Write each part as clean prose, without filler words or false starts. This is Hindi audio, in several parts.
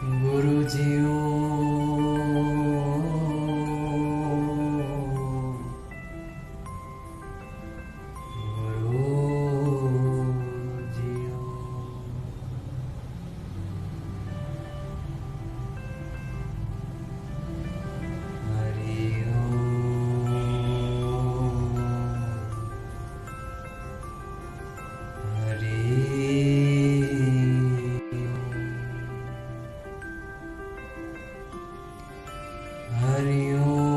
गुरुजियों गुरुजियों हरि ओम हरि हरि ओम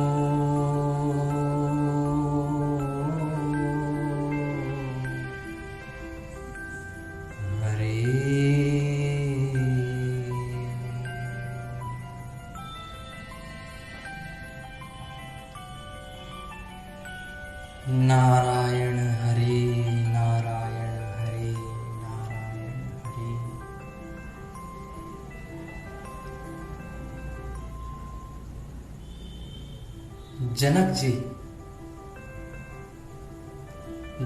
हरि नारायण हरि नारायण हरि नारायण हरि। जनक जी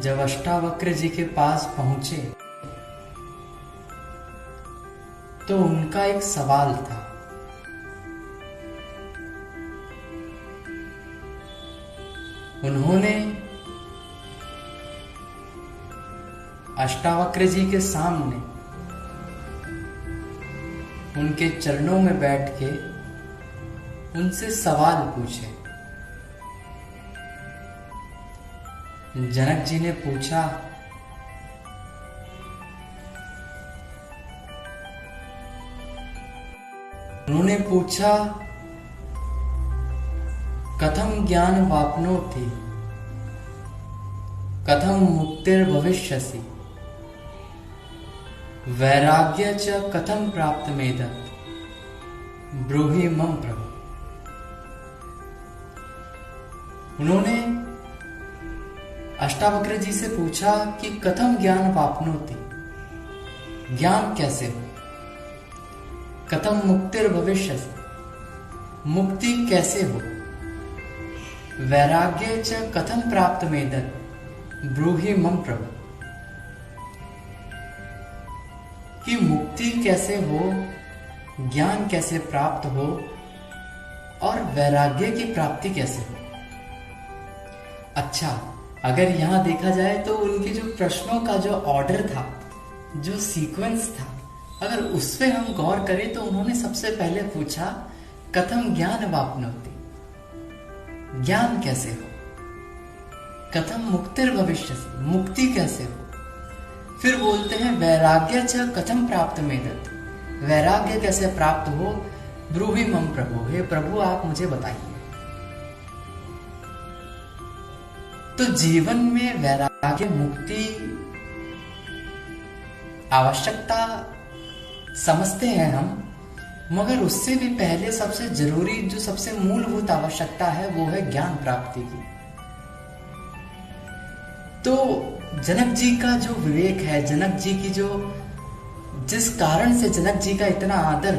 जब अष्टावक्र जी के पास पहुंचे तो उनका एक सवाल था। उन्होंने अष्टावक्र जी के सामने उनके चरणों में बैठ के उनसे सवाल पूछे। जनक जी ने पूछा, उन्होंने पूछा कथम ज्ञान वाप्नोति कथम मुक्तिर्भविष्यसि वैराग्य च कथम प्राप्त मेदत् ब्रूहि मम प्रभु। उन्होंने अष्टावक्र जी से पूछा कि कथम ज्ञान वाप्नोति, ज्ञान कैसे हो, कथम मुक्तिर्भविष्यसि, मुक्ति कैसे हो, वैराग्य च कथम प्राप्त मेदत् ब्रूहि मम प्रभु, कि मुक्ति कैसे हो, ज्ञान कैसे प्राप्त हो और वैराग्य की प्राप्ति कैसे हो। अच्छा, अगर यहां देखा जाए तो उनके जो प्रश्नों का जो ऑर्डर था, जो सीक्वेंस था, अगर उस पे हम गौर करें तो उन्होंने सबसे पहले पूछा कथम ज्ञान वाप्नोति, ज्ञान कैसे हो, कथम मुक्तिर्भविष्यसि, मुक्ति कैसे हो, फिर बोलते हैं वैराग्य च कथम प्राप्त मेदत्, वैराग्य कैसे प्राप्त हो, ब्रूहि मम प्रभु, हे प्रभु आप मुझे बताइए। तो जीवन में वैराग्य मुक्ति आवश्यकता समझते हैं हम, मगर उससे भी पहले सबसे जरूरी जो सबसे मूलभूत आवश्यकता है वो है ज्ञान प्राप्ति की। तो जनक जी का जो विवेक है, जनक जी की जो जिस कारण से जनक जी का इतना आदर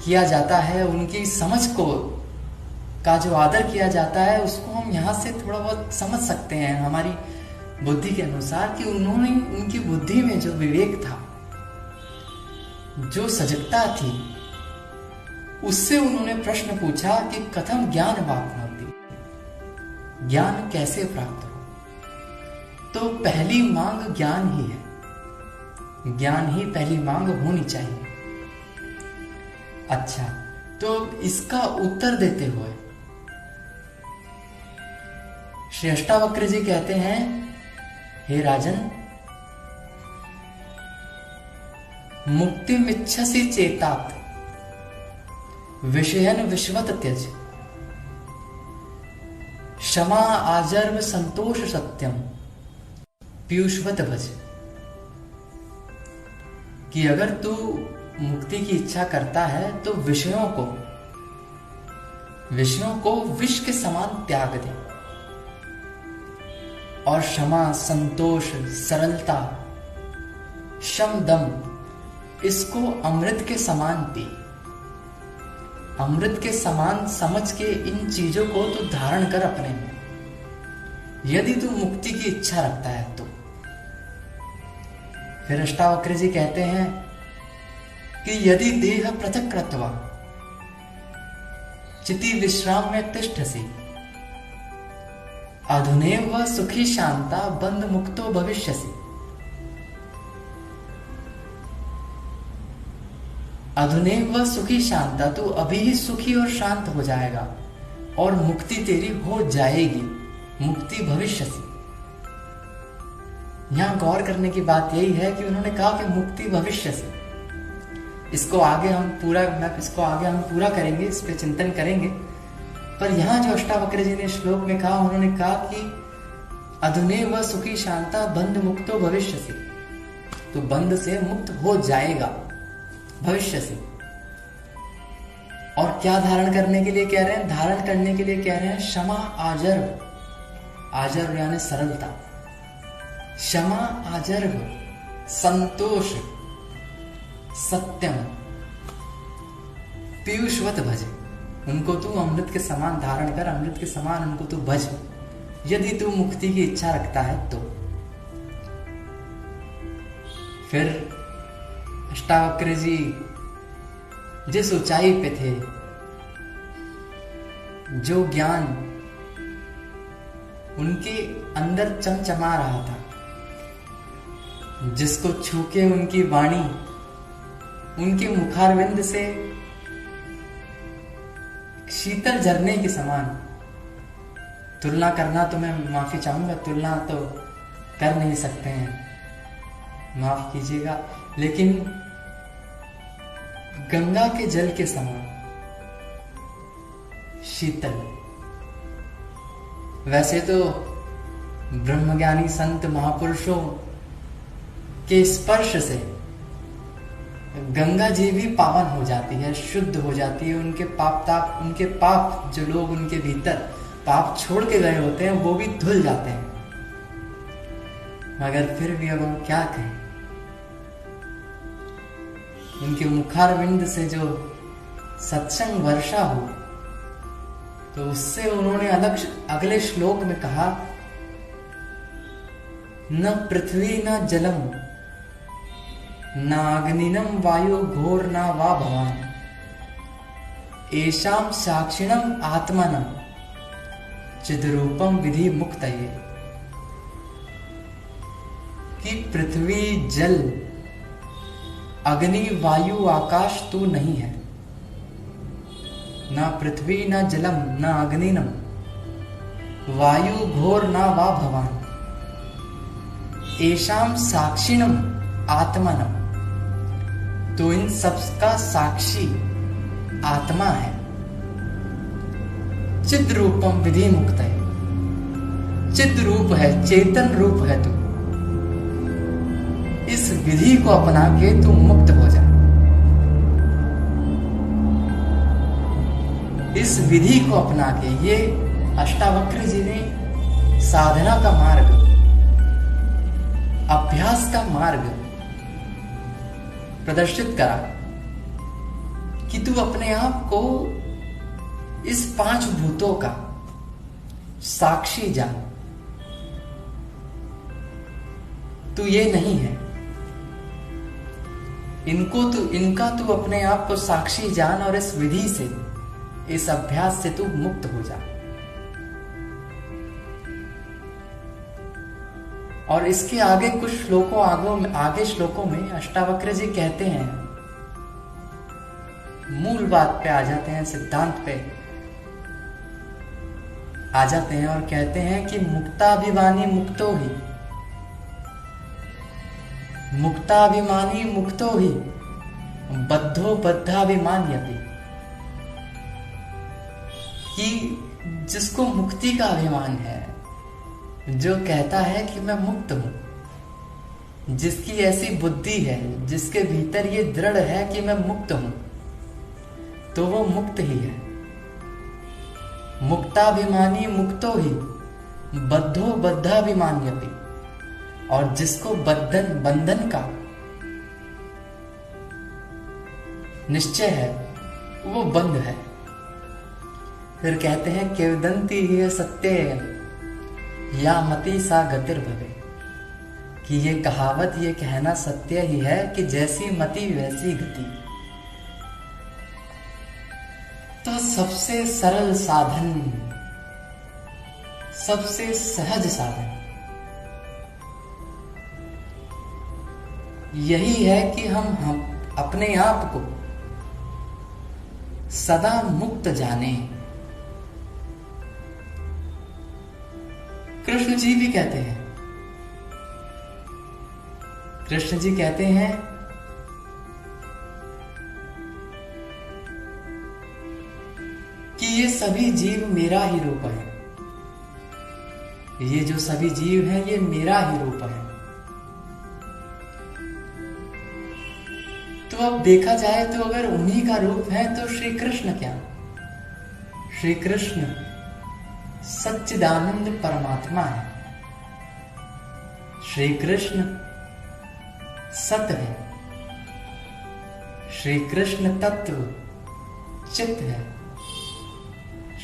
किया जाता है, उनकी समझ को का जो आदर किया जाता है, उसको हम यहाँ से थोड़ा बहुत समझ सकते हैं हमारी बुद्धि के अनुसार कि उन्होंने उनकी बुद्धि में जो विवेक था, जो सजगता थी, उससे उन्होंने प्रश्न पूछा कि कथम ज्ञान वाप्नोति, ज्ञान कैसे प्राप्त हो। तो पहली मांग ज्ञान ही है, ज्ञान ही पहली मांग होनी चाहिए। अच्छा, तो इसका उत्तर देते हुए श्री अष्टावक्र जी कहते हैं, हे राजन, मुक्तिमिच्छसि चेतात विषयन विश्वत त्यज क्षमा आजर्व संतोष सत्यम पीयूषवत भज। कि अगर तू मुक्ति की इच्छा करता है तो विषयों को विष के समान त्याग दे, और क्षमा, संतोष, सरलता, शम, दम, इसको अमृत के समान पी। अमृत के समान समझ के इन चीजों को तू धारण कर अपने में, यदि तू मुक्ति की इच्छा रखता है तो। फिर अष्टावक्र जी कहते हैं कि यदि देह पृथक कृत्वा चिति विश्राम में तिष्ठसि अधुनैव सुखी शांता बंध मुक्तो भविष्यसि। अधुनैव सुखी शांता, तू अभी ही सुखी और शांत हो जाएगा और मुक्ति तेरी हो जाएगी, मुक्ति भविष्यसि। यहां गौर करने की बात यही है कि उन्होंने कहा कि मुक्ति भविष्यसि। इसको आगे हम पूरा करेंगे, इस पे चिंतन करेंगे। पर यहां जो अष्टावक्र जी ने श्लोक में कहा, उन्होंने कहा कि अधुनैव सुखी शांता बंध मुक्तो भविष्यसि, तो बंध से मुक्त हो जाएगा भविष्य से। और क्या धारण करने के लिए कह रहे हैं? धारण करने के लिए कह रहे हैं क्षमा आजर्व। आजर्व यानी सरलता, क्षमा आजर्व, संतोष, सत्यम, पीयूषवत भज। उनको तू अमृत के समान धारण कर, अमृत के समान उनको तू भज, यदि तू मुक्ति की इच्छा रखता है तो। फिर अष्टावक्र जी जिस ऊंचाई पे थे, जो ज्ञान उनके अंदर चमचमा रहा था, जिसको छूके उनकी वाणी उनके मुखारविंद से शीतल झरने के समान, तुलना करना तो मैं माफी चाहूंगा, तुलना तो कर नहीं सकते हैं, माफ कीजिएगा, लेकिन गंगा के जल के समान शीतल। वैसे तो ब्रह्मज्ञानी संत महापुरुषों के स्पर्श से गंगा जी भी पावन हो जाती है, शुद्ध हो जाती है। उनके पाप जो लोग उनके भीतर पाप छोड़ के गए होते हैं, वो भी धुल जाते हैं। मगर फिर भी अब हम क्या कहें, उनके मुखारविंद से जो सत्संग वर्षा हो, तो उससे उन्होंने अगले श्लोक में कहा, न पृथ्वी न जलम नाग्निनम वायु घोर ना वा भवान एषाम साक्षिणम आत्मनम चिद्रूपम विधि मुक्तये। कि पृथ्वी जल अग्नि वायु आकाश तू नहीं है, ना पृथ्वी ना जलम ना अग्निनम वायु घोर ना वा भवान एषाम साक्षिणम आत्मनम, तो इन सब का साक्षी आत्मा है। चिद रूपम विधि मुक्त है, चिद रूप है, चेतन रूप है तू। इस विधि को अपना के तू मुक्त हो जा। इस विधि को अपना के, ये अष्टावक्र जी ने साधना का मार्ग, अभ्यास का मार्ग प्रदर्शित करा कि तू अपने आप को इस 5 भूतों का साक्षी जान। तू ये नहीं है, इनका तू अपने आप को साक्षी जान, और इस विधि से, इस अभ्यास से तू मुक्त हो जा। और इसके आगे कुछ श्लोकों में अष्टावक्र जी कहते हैं, मूल बात पे आ जाते हैं, सिद्धांत पे आ जाते हैं और कहते हैं कि मुक्ताभिमानी मुक्तो ही, मुक्ताभिमानी मुक्तो ही बद्धो बद्धाभिमान्यपि। कि जिसको मुक्ति का अभिमान है, जो कहता है कि मैं मुक्त हूं, जिसकी ऐसी बुद्धि है, जिसके भीतर ये दृढ़ है कि मैं मुक्त हूं, तो वो मुक्त ही है। मुक्ताभिमानी मुक्तो ही बद्धो बद्धाभिमान्यपि। और जिसको बंधन का निश्चय है, वो बंध है। फिर कहते हैं केवदंती ही सत्य या मति सा गतिर भवे। कि ये कहावत, ये कहना सत्य ही है कि जैसी मति वैसी गति। तो सबसे सरल साधन, सबसे सहज साधन यही है कि हम अपने आप को सदा मुक्त जाने। कृष्ण जी भी कहते हैं, कृष्ण जी कहते हैं कि ये सभी जीव मेरा ही रूप है, ये जो सभी जीव हैं ये मेरा ही रूप है। तो अब देखा जाए तो अगर उन्हीं का रूप है तो श्री कृष्ण क्या, श्री कृष्ण सच्चिदानंद परमात्मा है, श्री कृष्ण सत्य है, श्री कृष्ण तत्व चित्त है,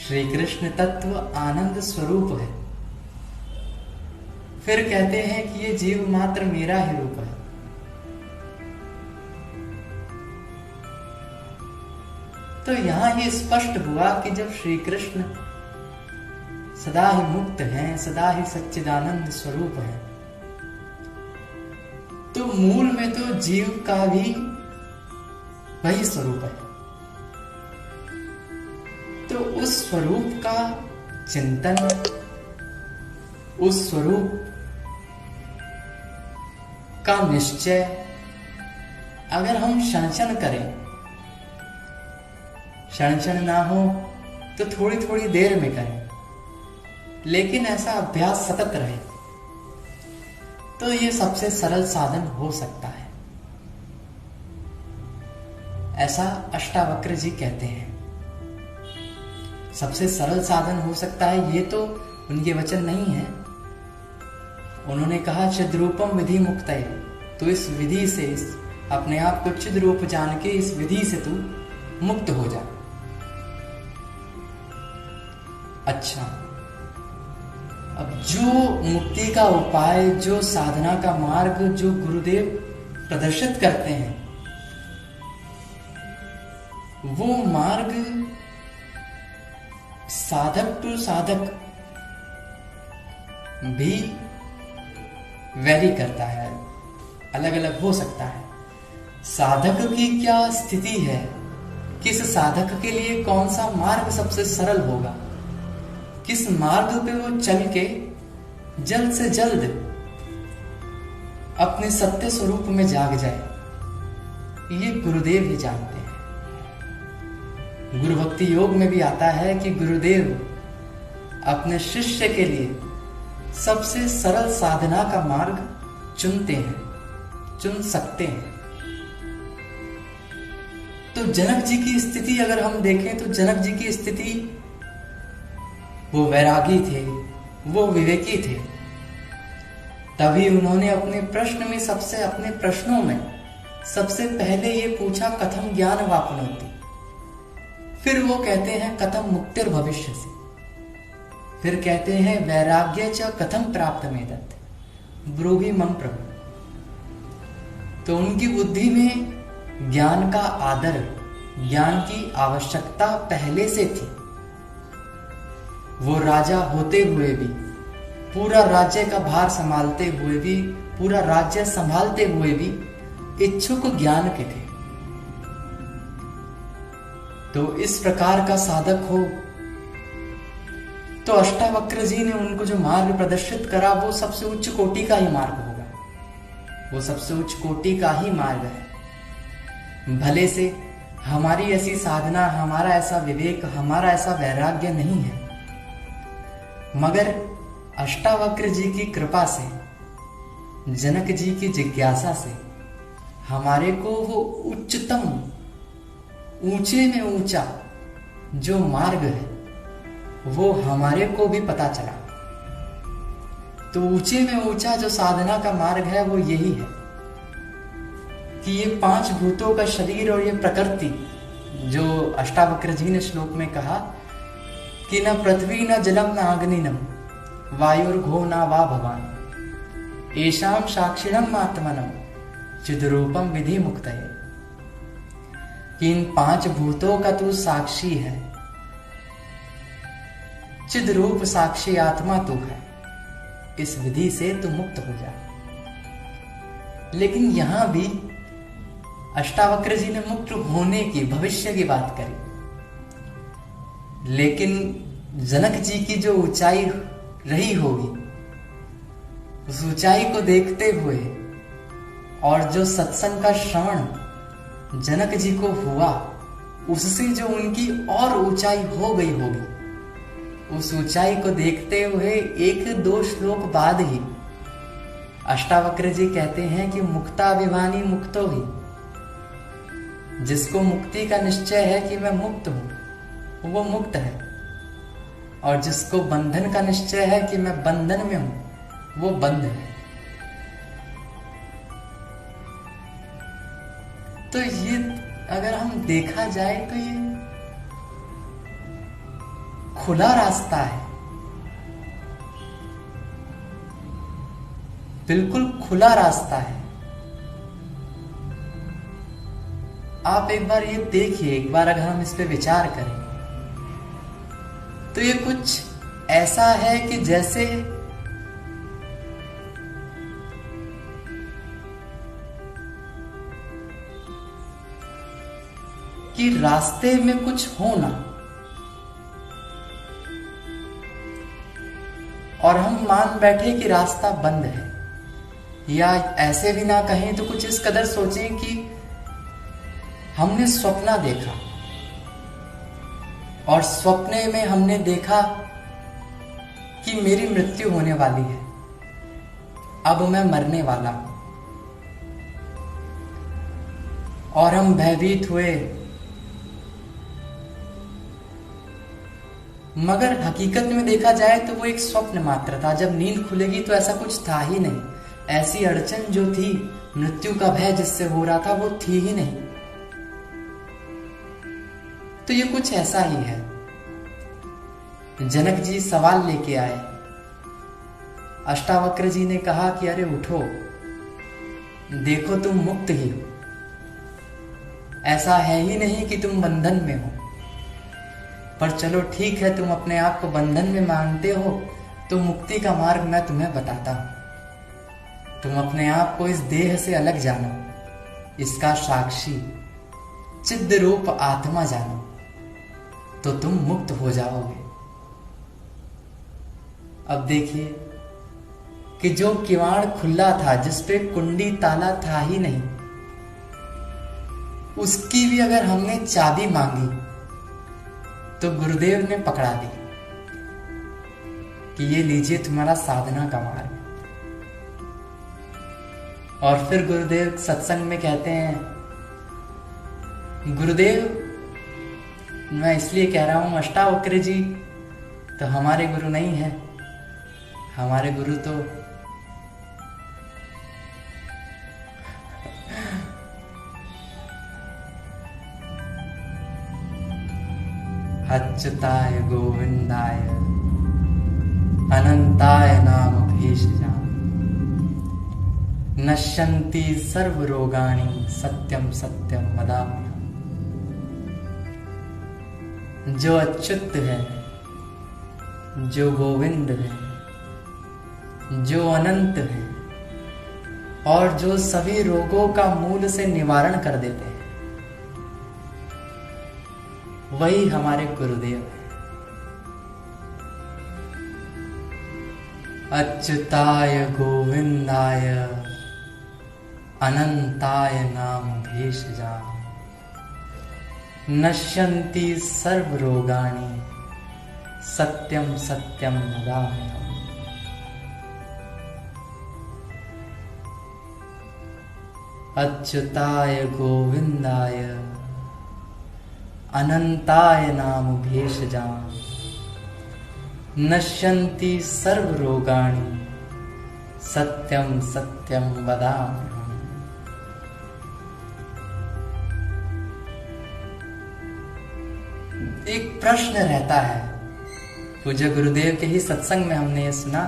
श्री कृष्ण तत्व आनंद स्वरूप है। फिर कहते हैं कि ये जीव मात्र मेरा ही रूप है। तो यहां ये स्पष्ट हुआ कि जब श्री कृष्ण सदा ही मुक्त हैं, सदा ही सच्चिदानंद स्वरूप है, तो मूल में तो जीव का भी वही स्वरूप है। तो उस स्वरूप का चिंतन, उस स्वरूप का निश्चय अगर हम क्षण करें, क्षण ना हो तो थोड़ी थोड़ी देर में करें, लेकिन ऐसा अभ्यास सतत रहे, तो ये सबसे सरल साधन हो सकता है। ऐसा अष्टावक्र जी कहते हैं। सबसे सरल साधन हो सकता है, ये तो उनके वचन नहीं है। उन्होंने कहा चिद्रूपम विधि मुक्तये, तो इस विधि से, इस अपने आप को चिद रूप जान के इस विधि से तू मुक्त हो जा। अच्छा, अब जो मुक्ति का उपाय, जो साधना का मार्ग जो गुरुदेव प्रदर्शित करते हैं, वो मार्ग साधक टू साधक भी वेरी करता है, अलग अलग हो सकता है। साधक की क्या स्थिति है, किस साधक के लिए कौन सा मार्ग सबसे सरल होगा, किस मार्ग पे वो चल के जल्द से जल्द अपने सत्य स्वरूप में जाग जाए, ये गुरुदेव ही जानते हैं। गुरु भक्ति योग में भी आता है कि गुरुदेव अपने शिष्य के लिए सबसे सरल साधना का मार्ग चुनते हैं, चुन सकते हैं। तो जनक जी की स्थिति अगर हम देखें तो जनक जी की स्थिति, वो वैरागी थे, वो विवेकी थे, तभी उन्होंने अपने प्रश्न में अपने प्रश्नों में सबसे पहले ये पूछा कथम ज्ञान वापनोति। फिर वो कहते हैं कथम मुक्तिर भविष्य से। फिर कहते हैं वैराग्य च कथम प्राप्त मेदत ब्रूहि मम प्रभु। तो उनकी बुद्धि में ज्ञान का आदर, ज्ञान की आवश्यकता पहले से थी। वो राजा होते हुए भी, पूरा राज्य का भार संभालते हुए भी, पूरा राज्य संभालते हुए भी इच्छुक ज्ञान के थे। तो इस प्रकार का साधक हो तो अष्टावक्र जी ने उनको जो मार्ग प्रदर्शित करा वो सबसे उच्च कोटि का ही मार्ग होगा, वो सबसे उच्च कोटि का ही मार्ग है। भले से हमारी ऐसी साधना, हमारा ऐसा विवेक, हमारा ऐसा वैराग्य नहीं है, मगर अष्टावक्र जी की कृपा से, जनक जी की जिज्ञासा से हमारे को वो उच्चतम, ऊंचे में ऊंचा जो मार्ग है वो हमारे को भी पता चला। तो ऊंचे में ऊंचा जो साधना का मार्ग है वो यही है कि ये पांच भूतों का शरीर और ये प्रकृति, जो अष्टावक्र जी ने श्लोक में कहा कि न पृथ्वी न जलम न अग्निनम वायुर्घो न वा भवान एषाम साक्षिणम आत्मनम चिद्रूपम विधि मुक्तये। कि इन 5 भूतों का तू साक्षी है, चिद रूप साक्षी आत्मा तू है, इस विधि से तू मुक्त हो जा। लेकिन यहां भी अष्टावक्र जी ने मुक्त होने की, भविष्य की बात करी, लेकिन जनक जी की जो ऊंचाई रही होगी, उस ऊंचाई को देखते हुए और जो सत्संग का श्रवण जनक जी को हुआ, उससे जो उनकी और ऊंचाई हो गई होगी, उस ऊंचाई को देखते हुए 1-2 श्लोक बाद ही अष्टावक्र जी कहते हैं कि मुक्ताभिमानी मुक्तो ही, जिसको मुक्ति का निश्चय है कि मैं मुक्त हूं, वो मुक्त है, और जिसको बंधन का निश्चय है कि मैं बंधन में हूं, वो बंध है। तो ये अगर हम देखा जाए तो ये खुला रास्ता है, बिल्कुल खुला रास्ता है। आप एक बार ये देखिए, एक बार अगर हम इस पे विचार करें तो ये कुछ ऐसा है कि जैसे कि रास्ते में कुछ हो ना, और हम मान बैठे कि रास्ता बंद है, या ऐसे भी ना कहें तो कुछ इस कदर सोचें कि हमने स्वप्न देखा और स्वप्ने में हमने देखा कि मेरी मृत्यु होने वाली है, अब मैं मरने वाला हूं, और हम भयभीत हुए। मगर हकीकत में देखा जाए तो वो एक स्वप्न मात्र था। जब नींद खुलेगी तो ऐसा कुछ था ही नहीं, ऐसी अड़चन जो थी, मृत्यु का भय जिससे हो रहा था, वो थी ही नहीं। तो ये कुछ ऐसा ही है। जनक जी सवाल लेके आए, अष्टावक्र जी ने कहा कि अरे उठो, देखो तुम मुक्त ही हो, ऐसा है ही नहीं कि तुम बंधन में हो। पर चलो ठीक है, तुम अपने आप को बंधन में मानते हो तो मुक्ति का मार्ग मैं तुम्हें बताता हूं। तुम अपने आप को इस देह से अलग जानो, इसका साक्षी चिद्ध रूप आत्मा जानो, तो तुम मुक्त हो जाओगे। अब देखिए कि जो किवाड़ खुला था, जिसपे कुंडी ताला था ही नहीं, उसकी भी अगर हमने चाबी मांगी तो गुरुदेव ने पकड़ा दी कि ये लीजिए तुम्हारा साधना का मार्ग। और फिर गुरुदेव सत्संग में कहते हैं, गुरुदेव मैं इसलिए कह रहा हूं, अष्टावक्र जी तो हमारे गुरु नहीं है, हमारे गुरु तो अच्युताय गोविंदाय अनंताय नाम भेषजाम नश्यन्ति सर्व रोगाणि सत्यम सत्यम वदाम्यहम्। जो अच्युत है, जो गोविंद है, जो अनंत है, और जो सभी रोगों का मूल से निवारण कर देते हैं, वही हमारे गुरुदेव है। अच्युताय गोविंदाय अनंताय नाम भेषजाम नश्यन्ति सर्व रोगाणि सत्यम सत्यम वदाम्यहम्। अच्युताय गोविंदाय अनंताय नाम भेषजाम नश्यन्ति सर्व रोगाणि सत्यम सत्यम वदाम्यहम्। एक प्रश्न रहता है, पूज्य गुरुदेव के ही सत्संग में हमने ये सुना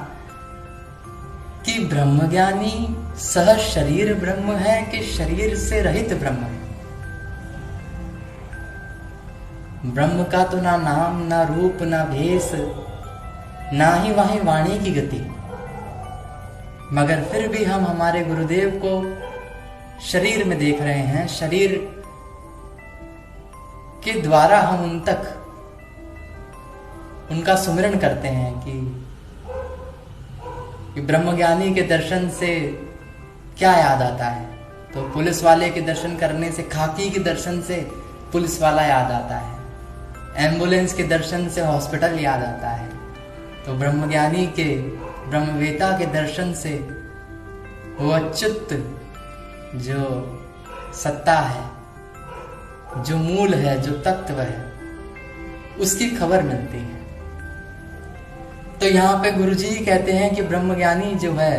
कि ब्रह्मज्ञानी सह शरीर ब्रह्म है कि शरीर से रहित ब्रह्म है। ब्रह्म का तो ना नाम ना रूप ना भेष, ना ही वहीं वाणी की गति, मगर फिर भी हम हमारे गुरुदेव को शरीर में देख रहे हैं। शरीर के द्वारा हम उन तक उनका सुमिरन करते हैं कि ब्रह्मज्ञानी के दर्शन से क्या याद आता है, तो पुलिस वाले के दर्शन करने से, खाकी के दर्शन से पुलिस वाला याद आता है, एम्बुलेंस के दर्शन से हॉस्पिटल याद आता है। तो ब्रह्मज्ञानी के, ब्रह्मवेता के दर्शन से वो अच्युत जो सत्ता है, जो मूल है, जो तत्व है, उसकी खबर मिलती है। तो यहाँ पे गुरुजी कहते हैं कि ब्रह्मज्ञानी जो है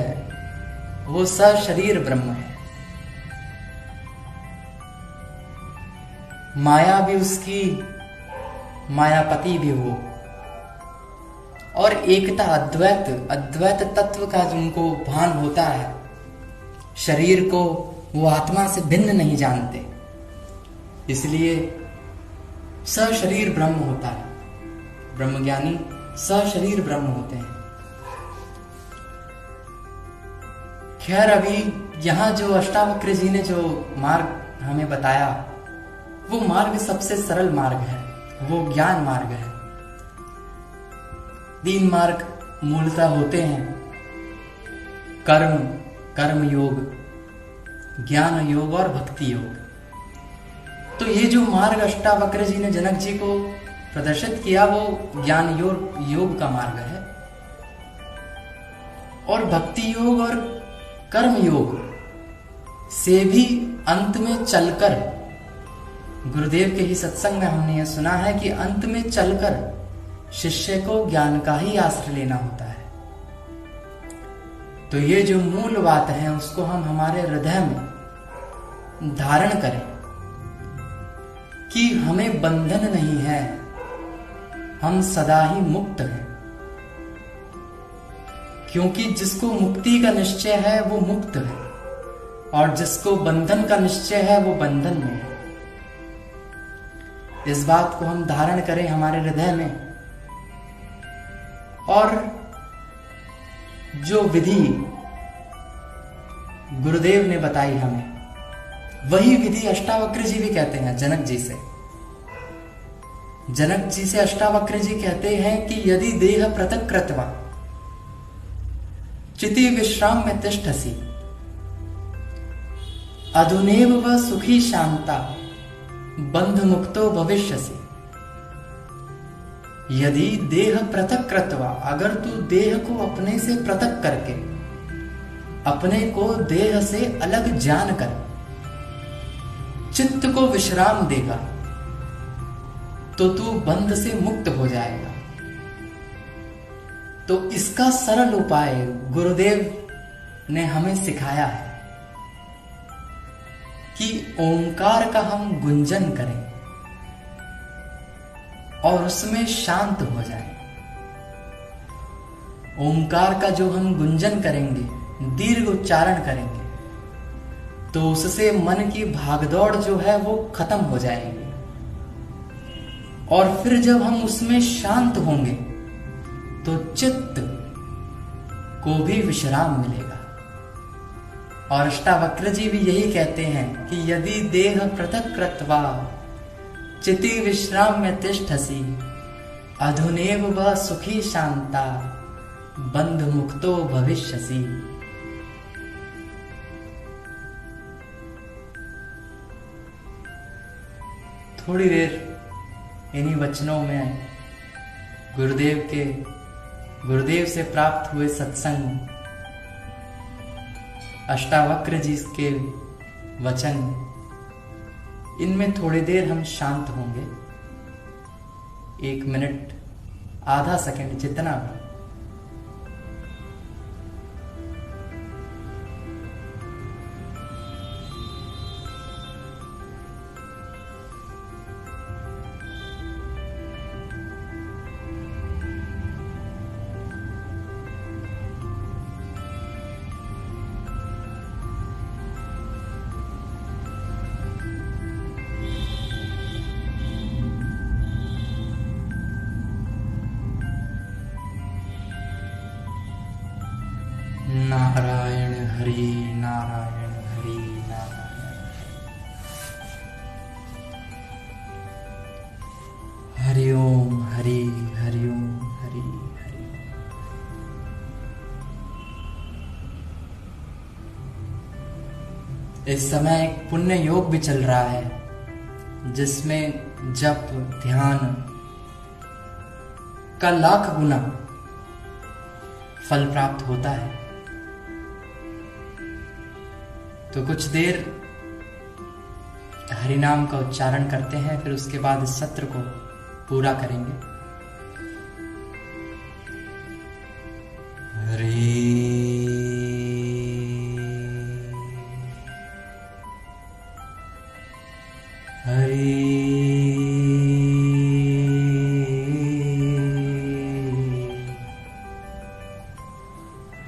वो सशरीर ब्रह्म है। माया भी उसकी, मायापति भी वो, और एकता, अद्वैत तत्व का जिनको भान होता है, शरीर को वो आत्मा से भिन्न नहीं जानते, इसलिए सशरीर ब्रह्म होता है। ब्रह्मज्ञानी सशरीर ब्रह्म होते हैं। खैर, अभी यहाँ जो अष्टावक्र जी ने जो मार्ग हमें बताया, वो मार्ग सबसे सरल मार्ग है, वो ज्ञान मार्ग है। 3 मार्ग मूलतः होते हैं, कर्म योग, ज्ञान योग और भक्ति योग। तो ये जो मार्ग अष्टावक्र जी ने जनक जी को प्रदर्शित किया, वो ज्ञान योग का मार्ग है। और भक्ति योग और कर्म योग से भी अंत में चलकर, गुरुदेव के ही सत्संग में हमने यह सुना है कि अंत में चलकर शिष्य को ज्ञान का ही आश्रय लेना होता है। तो ये जो मूल बात है, उसको हम हमारे हृदय में धारण करें कि हमें बंधन नहीं है, हम सदा ही मुक्त हैं। क्योंकि जिसको मुक्ति का निश्चय है वो मुक्त है, और जिसको बंधन का निश्चय है वो बंधन में है। इस बात को हम धारण करें हमारे हृदय में, और जो विधि गुरुदेव ने बताई हमें, वही विधि अष्टावक्र जी भी कहते हैं जनक जी से। जनक जी से अष्टावक्र जी कहते हैं कि यदि देह पृथक कृत्वा चिति विश्राम में तिष्ठसि, अधुनेव व सुखी शांता बंध मुक्तो भविष्यसि। यदि देह पृथक कृत्वा, अगर तू देह को अपने से पृथक करके, अपने को देह से अलग जानकर चित्त को विश्राम देगा, तो तू बंध से मुक्त हो जाएगा। तो इसका सरल उपाय गुरुदेव ने हमें सिखाया है कि ओंकार का हम गुंजन करें और उसमें शांत हो जाएं। ओंकार का जो हम गुंजन करेंगे, दीर्घ उच्चारण करेंगे, तो उससे मन की भागदौड़ जो है वो खत्म हो जाएगी, और फिर जब हम उसमें शांत होंगे तो चित्त को भी विश्राम मिलेगा। और अष्टावक्र जी भी यही कहते हैं कि यदि देह पृथक कृत्वा चिति विश्राम में तिष्ठसि, अधुनेव व सुखी शांता बंध मुक्तो भविष्यसि। थोड़ी देर इन्हीं वचनों में गुरुदेव से प्राप्त हुए सत्संग, अष्टावक्र जी के वचन, इनमें थोड़ी देर हम शांत होंगे। 1 मिनट, आधा सेकंड, जितना भी। नारायण हरि नारायण हरि नारायण हरि ओम हरि हरि ओम हरि हरि। इस समय एक पुण्य योग भी चल रहा है जिसमें जप ध्यान का लाख गुना फल प्राप्त होता है। तो कुछ देर हरिनाम का उच्चारण करते हैं, फिर उसके बाद इस सत्र को पूरा करेंगे। हरि हरि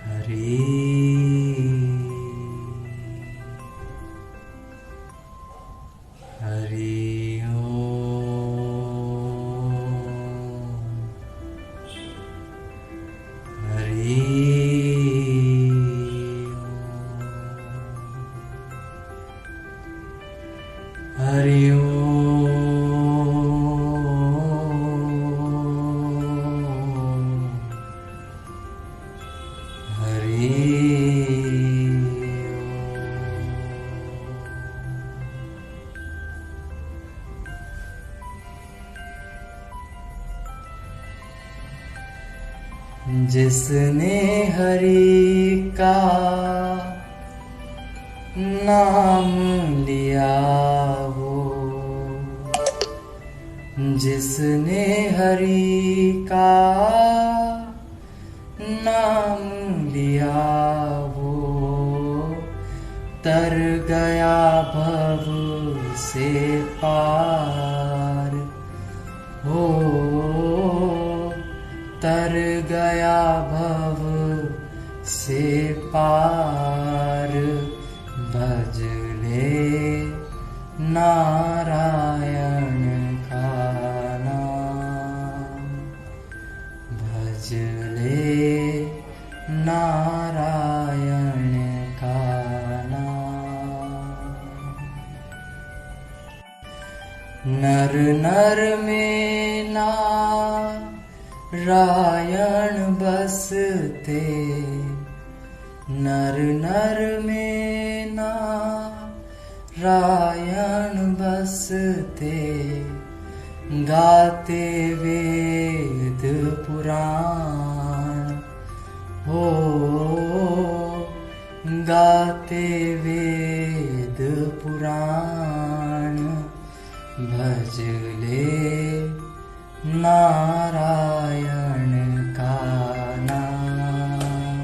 हरि जिसने हरि का नाम लिया वो, जिसने हरि का नाम लिया वो, तर गया भव से पार हो, तर गया भव से पार। भज ले नारायण का नाम, भज ले नारायण का नाम। नर नर में नारायण बसते, नर नर में नारायण बसते, गाते वेद पुराण हो, गाते वेद पुराण। भज ले नारायण का नाम,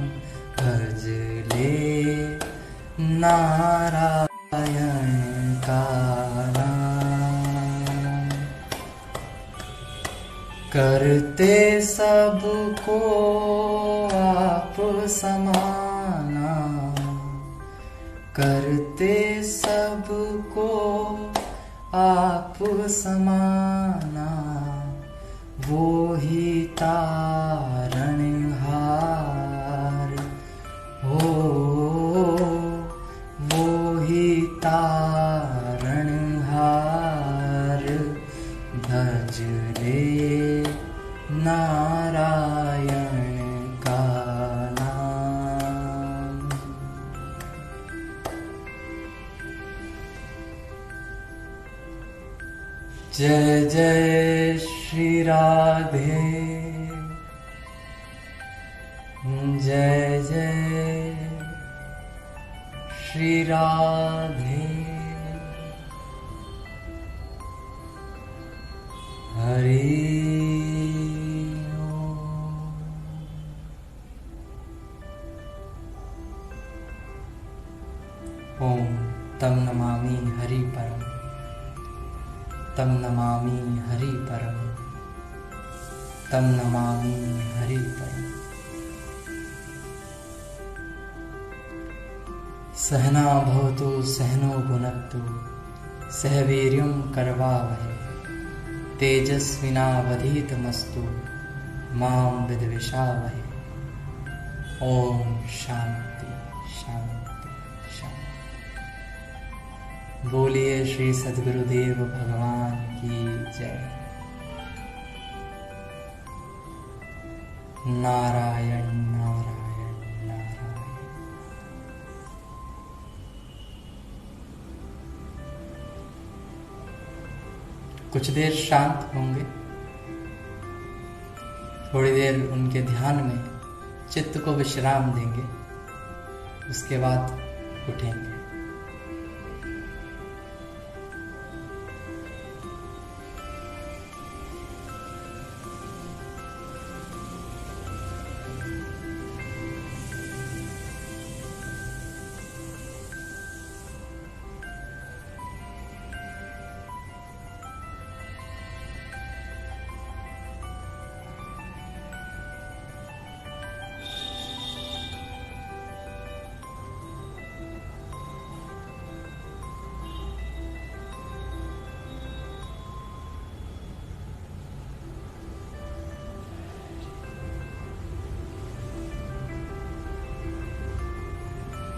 भज ले नारायण का नाम। करते सबको आप समाना, करते सबको आप समाना, वो ही तारणहार हो, वो ही तारणहार। भज ले नारायण का नाम। जय जय श्री राधे, जय जय श्री राधे। हरि ओम तम नमामि हरि परम, तम नमामि हरि परम, तम नमामि हरि परम। सहना भवतु सहनो भुनक्तु, सह वीर्यं करवावहै, तेजस्विनावधीतमस्तु मां विद्विषावहै। ओम शांति। बोलिए श्री सद्गुरुदेव भगवान की जय। नारायण नारायण नारायण। कुछ देर शांत होंगे, थोड़ी देर उनके ध्यान में चित्त को विश्राम देंगे, उसके बाद उठेंगे।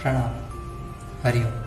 प्रणाम। हरि ओम।